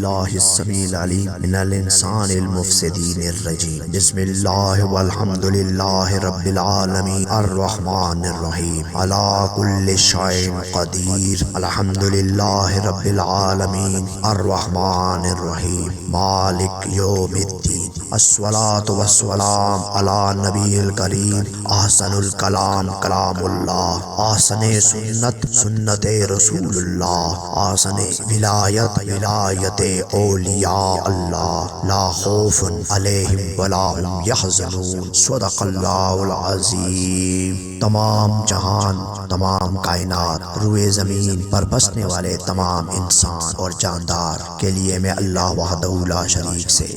باللہ السمیع العلیم من الانسان المفسدین الرجیم بسم اللہ والحمد للہ رب العالمین الرحمن الرحیم علی کل شیء قدیر الحمد للہ رب العالمین الرحمن الرحیم مالک یوم الدین الصلاة والسلام علی نبی الکریم احسن الکلام کلام اللہ احسن سنت سنت رسول اللہ احسن ولایت ولایت اولیاء اللہ لا خوف علیہم ولا هم یحزنون صدق اللہ العظیم۔ تمام جہان، تمام کائنات، روئے زمین پر بسنے والے تمام انسان اور جاندار کے لیے میں اللہ وحدہ لا شریک سے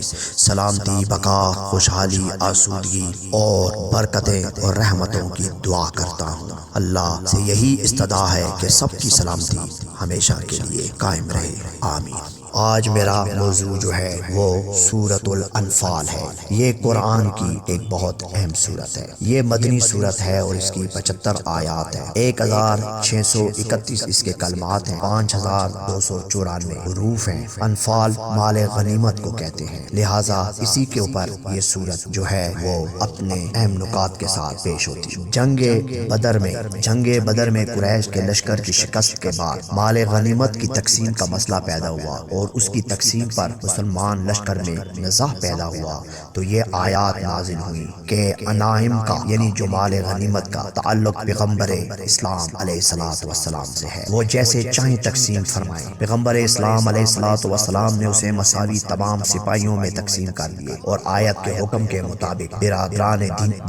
سلامتی، بقا، خوشحالی، آسودگی اور برکتیں اور رحمتوں کی دعا کرتا ہوں۔ اللہ سے یہی استدعا ہے کہ سب کی سلامتی ہمیشہ کے لیے قائم رہے، آمین۔ آج میرا موضوع جو ہے وہ سورۃ الانفال ہے۔ یہ قرآن کی ایک بہت اہم سورت ہے۔ یہ مدنی سورت ہے اور اس کی 75 آیات ہیں۔ 1631 اس کے کلمات ہیں، 5294 حروف ہیں۔ انفال مال غنیمت کو کہتے ہیں، لہٰذا اسی کے اوپر یہ سورت جو ہے وہ اپنے اہم نکات کے ساتھ پیش ہوتی ہے۔ جنگ بدر میں قریش کے لشکر کی شکست کے بعد مال غنیمت کی تقسیم کا مسئلہ پیدا ہوا اور اس کی تقسیم پر مسلمان لشکر میں نزاع پیدا ہوا تو یہ آیات نازل ہوئی کہ غنائم کا یعنی جو مال غنیمت کا تعلق پیغمبر اسلام علیہ السلام سے ہے، وہ جیسے چاہیں تقسیم فرمائیں۔ پیغمبر اسلام علیہ السلام نے اسے مساوی تمام سپاہیوں میں تقسیم کر دیے اور آیت کے حکم کے مطابق برادران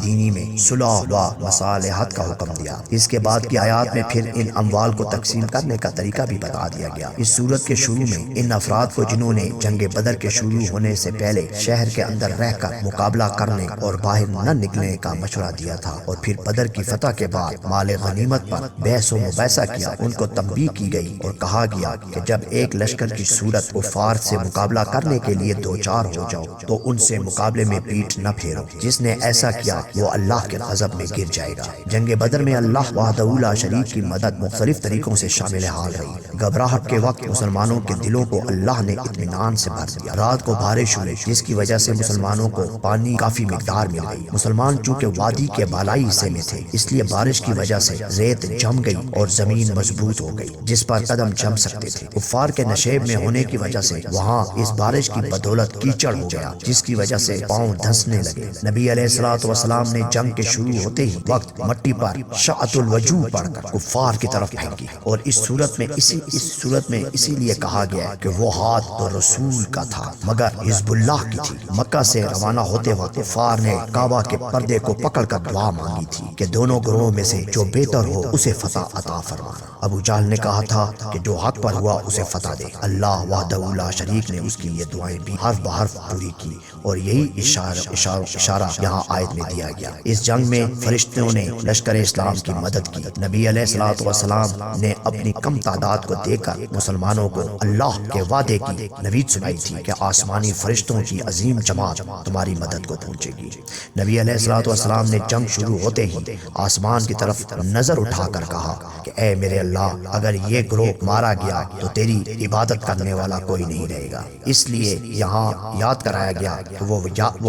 دینی میں صلح و مصالحت کا حکم دیا۔ اس کے بعد کی آیات میں پھر ان اموال کو تقسیم کرنے کا طریقہ بھی بتا دیا گیا۔ اس سورت کے شروع میں ان افراد کو جنہوں نے جنگ بدر کے شروع ہونے سے پہلے شہر کے اندر رہ کر مقابلہ کرنے اور باہر نہ نکلنے کا مشورہ دیا تھا اور پھر بدر کی فتح کے بعد مال غنیمت پر بحث و مباحثہ کیا، ان کو تنبیہ کی گئی اور کہا گیا کہ جب ایک لشکر کی صورت کفار سے مقابلہ کرنے کے لیے دوچار ہو جاؤ تو ان سے مقابلے میں پیٹھ نہ پھیرو، جس نے ایسا کیا وہ اللہ کے غضب میں گر جائے گا۔ جنگ بدر میں اللہ وحدہ لا شریک کی مدد مختلف طریقوں سے شامل حال رہی۔ گھبراہٹ کے وقت مسلمانوں کے دلوں کو اللہ نے اطمینان سے بھر دیا۔ رات کو بارش ہوئی جس کی وجہ سے مسلمانوں کو پانی کافی مقدار مل گئی۔ مسلمان چونکہ وادی کے بالائی حصے میں تھے اس لیے بارش کی وجہ سے ریت جم گئی اور زمین مضبوط ہو گئی جس پر قدم جم سکتے تھے۔ کفار کے نشیب میں ہونے کی وجہ سے وہاں اس بارش کی بدولت کیچڑ ہو گیا جس کی وجہ سے پاؤں دھنسنے لگے۔ نبی علیہ السلام نے جنگ کے شروع ہوتے ہی وقت مٹی پر شعت الوجوہ پڑھ کر کفار کی طرف پھینکی اور اس صورت میں اسی لیے کہا گیا کہ وہ ہاتھ تو رسول کا تھا مگر حزب اللہ کی تھی۔ مکہ سے روانہ ہوتے وقت کفار نے کعبہ کے پردے کو پکڑ کر دعا مانگی تھی کہ دونوں گروہوں میں سے جو بہتر ہو اسے فتح عطا فرما۔ ابو جہل نے کہا تھا کہ جو حق پر ہوا اسے فتح دے۔ اللہ وحدہ لا شریک نے اس کی یہ دعائیں بھی حرف بحرف پوری کی اور یہی اشارہ یہاں آیت میں دیا گیا۔ اس جنگ میں فرشتوں نے لشکر اسلام کی مدد کی۔ نبی علیہ السلام نے اپنی کم تعداد کو دیکھ کر مسلمانوں کو اللہ کے وعدے کی نوید سنائی تھی کہ آسمانی فرشتوں کی عظیم جماعت تمہاری مدد کو پہنچے گی۔ نبی علیہ السلام نے جنگ شروع ہوتے ہی آسمان کی طرف نظر اٹھا کر کہا کہ اے میرے اللہ، اگر یہ گروہ مارا گیا تو تیری عبادت کرنے والا کوئی نہیں رہے گا۔ اس لیے یہاں یاد کرایا گیا کہ وہ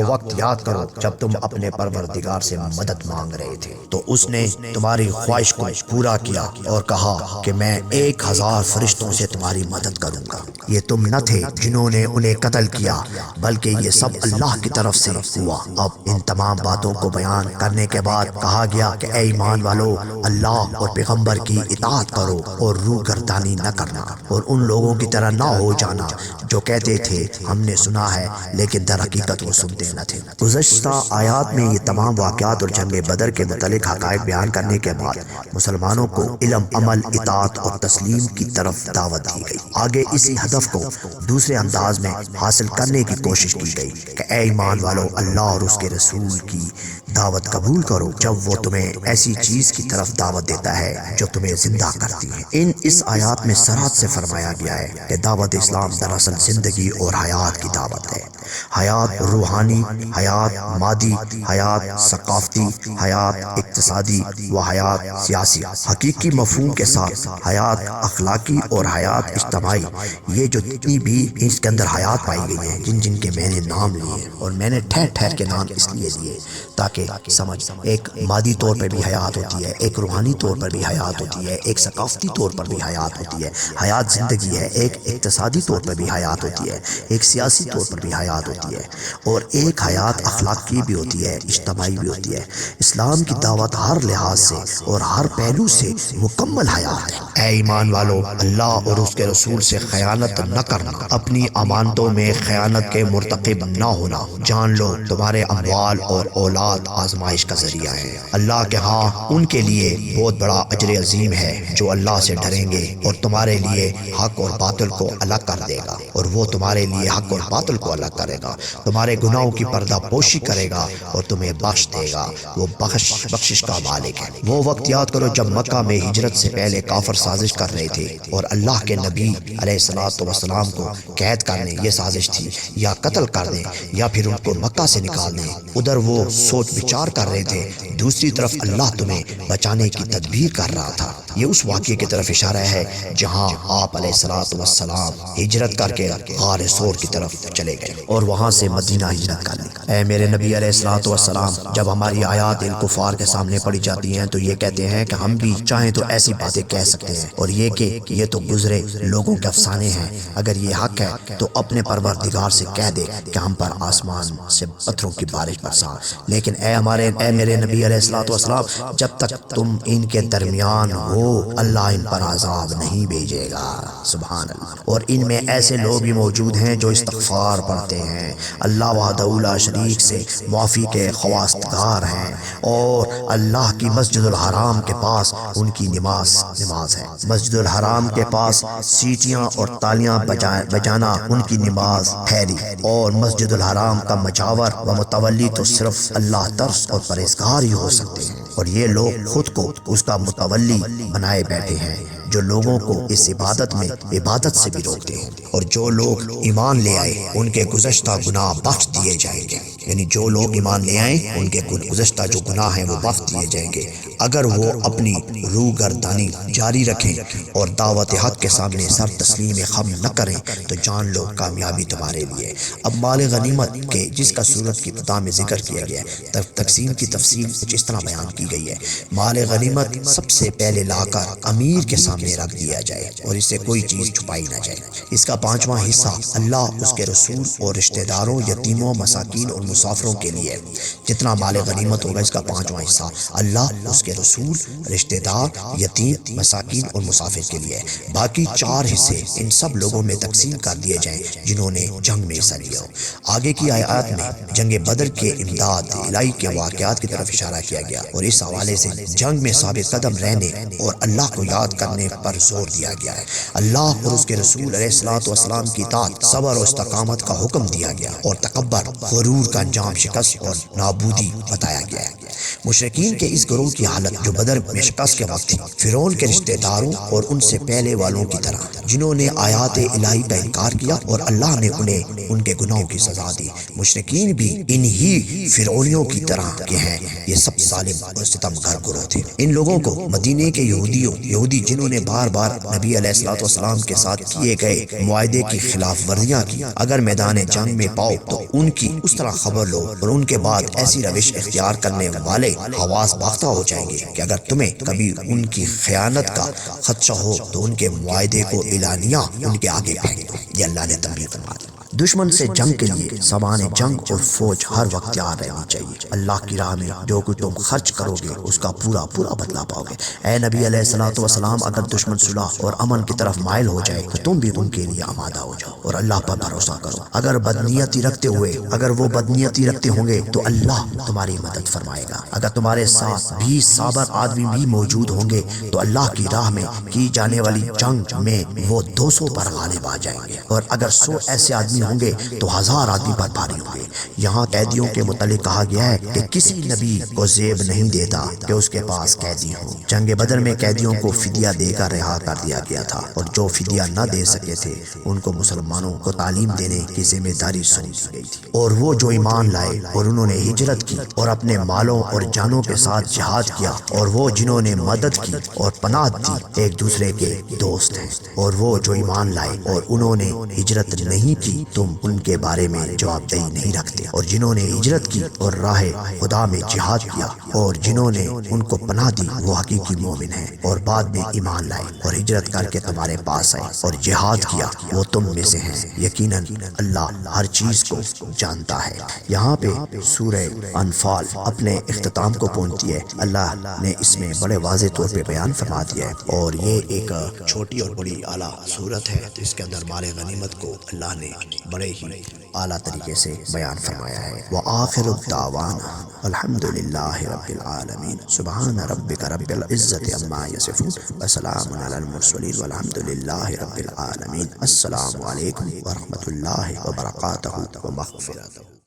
وقت یاد کرو جب تم اپنے پروردگار سے مدد مانگ رہے تھے تو اس نے تمہاری خواہش کو پورا کیا اور کہا کہ میں 1000 فرشتوں سے تمہاری مدد کروں گا۔ یہ تم نہ تھے جنہوں نے انہیں قتل کیا بلکہ یہ سب اللہ کی طرف سے ہوا۔ اب ان تمام باتوں کو بیان کرنے کے بعد کہا گیا کہ اے ایمان والو، اللہ اور پیغمبر کی اطاعت کرو اور روح گردانی نہ کرنا اور ان لوگوں کی طرح نہ ہو جانا جو کہتے تھے ہم نے سنا ہے لیکن در حقیقت وہ سنتے نہ تھے۔ گزشتہ آیات میں یہ تمام واقعات اور جنگ بدر کے متعلق حقائق بیان کرنے کے بعد مسلمانوں کو علم، عمل، اطاعت اور تسلیم کی طرف دعوت دی گئی۔ آگے اسی ہدف کو دوسرے انداز میں حاصل کرنے کی کوشش کی گئی کہ اے ایمان والو، اللہ اور اس کے رسول کی دعوت قبول کرو جب وہ تمہیں ایسی چیز کی طرف دعوت دیتا ہے جو تمہیں زندہ کرتی ہے۔ اس آیات میں صراحت سے فرمایا گیا ہے کہ دعوت اسلام دراصل زندگی اور حیات کی دعوت ہے۔ حیات روحانی، حیات مادی، حیات ثقافتی، حیات اقتصادی و حیات سیاسی۔ حقیقی مفہوم کے ساتھ حیات اخلاقی اور حیات اجتماعی، یہ جو جتنی بھی اس کے اندر حیات پائی گئی ہیں، جن کے میں نے نام لیے، اور میں نے ٹھہر ٹھہر کے نام اس لیے لیے تاکہ سمجھ، ایک مادی طور پر بھی حیات ہوتی ہے، ایک روحانی طور پر بھی حیات ہوتی ہے، ایک ثقافتی طور پر بھی حیات ہوتی ہے، حیات زندگی ہے، ایک اقتصادی طور پر بھی حیات ہوتی ہے، ایک سیاسی طور پر بھی حیات ہوتی ہے، اور ایک حیات اخلاقی بھی ہوتی ہے، اجتماعی بھی ہوتی ہے۔ اسلام کی دعوت ہر لحاظ سے اور ہر پہلو سے مکمل حیات ہے۔ اے ایمان والو، اللہ اور اس کے رسول سے خیانت نہ کرنا، اپنی امانتوں میں خیانت کے مرتکب نہ ہونا۔ جان لو تمہارے اموال اور اولاد آزمائش کا ذریعہ ہے۔ اللہ کے ہاں ان کے لیے بہت بڑا اجر عظیم ہے جو اللہ سے ڈریں گے، اور تمہارے لیے حق اور باطل کو الگ کر دے گا، اور وہ تمہارے لیے حق اور باطل کو الگ کرے گا، تمہارے گناہوں کی پردہ پوشی کرے گا اور تمہیں بخش دے گا۔ وہ بخشش کا مالک ہے۔ وہ وقت یاد کرو جب مکہ میں ہجرت سے پہلے کافر سازش کر رہے تھے، اور اللہ کے نبی علیہ السلام کو قید کرنے یہ سازش تھی، یا قتل کر دیں یا پھر ان کو مکہ سے نکال دیں۔ ادھر وہ سوچ بچار کر رہے تھے، دوسری طرف اللہ تمہیں بچانے کی تدبیر کر رہا تھا۔ یہ اس واقعے کی طرف اشارہ ہے جہاں آپ علیہ السلام ہجرت کر کے غار سور کی طرف چلے گئے اور وہاں سے مدینہ ہجرت کر لی۔ اے میرے نبی علیہ السلام، جب ہماری آیات الکفار کے سامنے پڑھی جاتی ہیں تو یہ کہتے ہیں کہ ہم بھی چاہیں تو ایسی باتیں کہہ سکتے ہیں، اور یہ کہ یہ تو گزرے لوگوں کے افسانے ہیں۔ اگر یہ حق ہے تو اپنے پروردگار سے کہہ دے کہ ہم پر آسمان سے پتھروں کی بارش برسا۔ لیکن اے میرے نبی علیہ السلام، جب تک تم ان کے درمیان ہو اللہ ان پر عذاب نہیں بھیجے گا۔ سبحان اللہ۔ اور ان میں ایسے لوگ بھی موجود ہیں جو استغفار پڑھتے ہیں، اللہ وحدہ لا شریک سے معافی کے خواستگار ہیں، اور اللہ کی مسجد الحرام کے پاس ان کی نماز ہے۔ مسجد الحرام کے پاس سیٹیاں اور تالیاں بجانا ان کی نماز ٹھہری، اور مسجد الحرام کا مجاور و متولی تو صرف اللہ ترس اور پرہیزگار ہی ہو سکتے ہیں، اور یہ لوگ خود کو اس کا متولی بنائے بیٹھے ہیں، جو لوگوں کو اس عبادت میں عبادت سے بھی روکتے ہیں۔ اور جو لوگ ایمان لے آئے ان کے گزشتہ گناہ بخش دیے جائیں گے، یعنی جو لوگ ایمان لے آئیں ان کے گزشتہ جو گناہ ہیں وہ بخش دیے جائیں گے، اگر وہ اپنی روح گردانی جاری رکھیں اور دعوت حق کے سامنے سر تسلیم خم نہ کریں تو جان لو کامیابی تمہارے لیے۔ اب مال غنیمت کے جس کا صورت کی ابتدا میں ذکر کیا گیا ہے، تقسیم کی تفصیل کچھ اس طرح بیان کی گئی ہے۔ مال غنیمت سب سے پہلے لا کر امیر کے سامنے رکھ دیا جائے اور اس سے کوئی چیز چھپائی نہ جائے۔ اس کا 5واں حصہ اللہ، اس کے رسول اور رشتہ داروں، یتیموں، مساکین اور مسافروں کے لیے۔ جتنا مال غنیمت ہوگا اس کا 5واں حصہ اللہ، اس کے رسول، رشتہ دار، یتیم، مساکین اور مسافر کے لیے۔ باقی 4 حصے ان سب لوگوں میں تقسیم کر دیے جائیں جنہوں نے جنگ میں حصہ لیا ہو۔ آگے کی آیات میں جنگ بدر کے امداد الہی کے واقعات کی طرف اشارہ کیا گیا، اور اس حوالے سے جنگ میں ثابت قدم رہنے اور اللہ کو یاد کرنے پر زور دیا گیا ہے۔ اللہ اور اس کے رسول علیہ السلام کی اطاعت، صبر اور استقامت کا حکم دیا گیا، اور تکبر، غرور کا انجام شکست اور نابودی بتایا گیا ہے۔ مشرکین کے اس گروہ کی حالت جو بدر میں شکست کے وقت تھی، فرعون کے رشتہ داروں اور ان سے پہلے والوں کی طرح، جنہوں نے آیات الہی کا انکار کیا اور اللہ نے انہیں ان کے گناہوں کی سزا دی۔ مشرکین بھی انہی فرعونیوں کی طرح کے ہیں۔ یہ سب ظالم اور ستمگر گروہ تھے۔ ان لوگوں کو مدینے کے یہودی جنہوں نے بار بار نبی علیہ السلام کے ساتھ کیے گئے معاہدے کی خلاف ورزیاں کی، اگر میدان جنگ میں پاؤ تو ان کی اس طرح خبر لو، اور ان کے بعد ایسی روش اختیار کرنے والے حواس باختہ ہو جائیں گے کہ اگر تمہیں کبھی ان کی خیانت کا خدشہ ہو تو ان کے معاہدے کو اعلانیہ ان کے آگے پھینک دو۔ یہ اللہ نے تنبیہ فرمایا۔ دشمن سے جنگ کے لیے سامان جنگ اور فوج ہر وقت تیار رہنی چاہیے۔ اللہ کی راہ میں جو کچھ تم خرچ کرو گے اس کا پورا بدلہ پاؤ گے۔ اے نبی علیہ السلام، اگر دشمن صلح اور امن کی طرف مائل ہو جائے تو تم بھی ان کے لیے آمادہ ہو جاؤ اور اللہ پر بھروسہ کرو۔ اگر وہ بدنیتی رکھتے ہوں گے تو اللہ تمہاری مدد فرمائے گا۔ اگر تمہارے ساتھ 20 صابر آدمی بھی موجود ہوں گے تو اللہ کی راہ میں کی جانے والی جنگ میں وہ 200 پر غالب آ جائیں گے، اور اگر 100 ایسے آدمی غازی ہوں گے تو 1000 آدمی پر بھاری ہوں گے۔ یہاں قیدیوں کے متعلق کہا گیا ہے کہ کسی نبی کو زیب نہیں دیتا کہ اس کے پاس قیدی ہوں۔ جنگ بدر میں قیدیوں کو فدیہ دے کر رہا کر دیا گیا تھا، اور جو فدیہ نہ دے سکے تھے ان کو مسلمانوں کو تعلیم دینے کی ذمہ داری سونپی گئی تھی۔ اور وہ جو ایمان لائے اور انہوں نے ہجرت کی اور اپنے مالوں اور جانوں کے ساتھ جہاد کیا، اور وہ جنہوں نے مدد کی اور پناہ دی، ایک دوسرے کے دوست ہیں۔ اور وہ جو ایمان لائے اور انہوں نے ہجرت نہیں کی، تم ان کے بارے میں جواب دہی نہیں رکھتے۔ اور جنہوں نے ہجرت کی اور راہ خدا میں جہاد کیا اور جنہوں نے ان کو پناہ دی، وہ حقیقی مومن ہیں۔ اور بعد میں ایمان لائے اور ہجرت کر کے تمہارے پاس آئے اور جہاد کیا، وہ تم میں سے ہیں۔ یقیناً اللہ ہر چیز کو جانتا ہے۔ یہاں پہ سورہ انفال اپنے اختتام کو پہنچتی ہے۔ اللہ نے اس میں بڑے واضح طور پہ بیان فرما دیا ہے، اور یہ ایک چھوٹی اور بڑی اعلیٰ صورت ہے۔ اس کے اندر مال غنیمت کو اللہ نے بڑے ہی اعلیٰ طریقے سے بیان فرمایا ہے۔ وآخر الدعوانا الحمد للہ رب العالمین، سبحان ربک رب العزت عما یصفون، وسلام علی المرسلین، والحمد للہ رب العالمین۔ السلام علیکم ورحمۃ اللہ وبرکاتہ ومغفرتہ۔